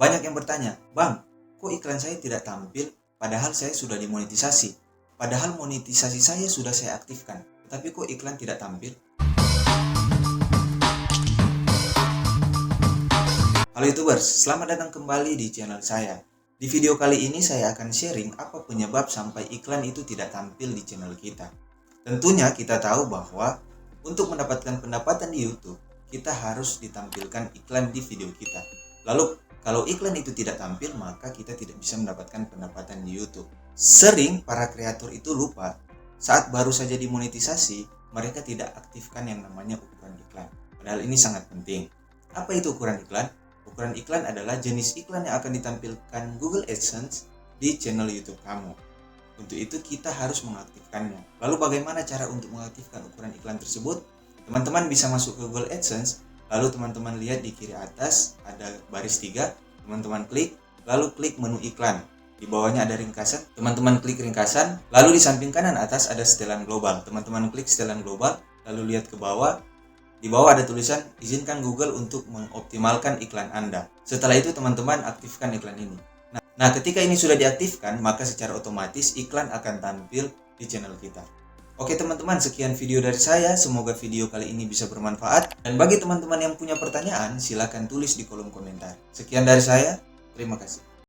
Banyak yang bertanya, "Bang, kok iklan saya tidak tampil padahal saya sudah dimonetisasi? Padahal monetisasi saya sudah saya aktifkan, tetapi kok iklan tidak tampil?" Halo YouTubers, selamat datang kembali di channel saya. Di video kali ini saya akan sharing apa penyebab sampai iklan itu tidak tampil di channel kita. Tentunya kita tahu bahwa untuk mendapatkan pendapatan di YouTube, kita harus ditampilkan iklan di video kita. Lalu kalau iklan itu tidak tampil, maka kita tidak bisa mendapatkan pendapatan di YouTube. Sering para kreator itu lupa, saat baru saja dimonetisasi, mereka tidak aktifkan yang namanya ukuran iklan. Padahal ini sangat penting. Apa itu ukuran iklan? Ukuran iklan adalah jenis iklan yang akan ditampilkan Google AdSense di channel YouTube kamu. Untuk itu kita harus mengaktifkannya. Lalu bagaimana cara untuk mengaktifkan ukuran iklan tersebut? Teman-teman bisa masuk ke Google AdSense, lalu teman-teman lihat di kiri atas ada baris 3, teman-teman klik, lalu klik menu iklan. Di bawahnya ada ringkasan, teman-teman klik ringkasan, lalu di samping kanan atas ada setelan global. Teman-teman klik setelan global, lalu lihat ke bawah. Di bawah ada tulisan, izinkan Google untuk mengoptimalkan iklan Anda. Setelah itu teman-teman aktifkan iklan ini. Nah, ketika ini sudah diaktifkan, maka secara otomatis iklan akan tampil di channel kita. Oke teman-teman, sekian video dari saya. Semoga video kali ini bisa bermanfaat. Dan bagi teman-teman yang punya pertanyaan, silakan tulis di kolom komentar. Sekian dari saya, terima kasih.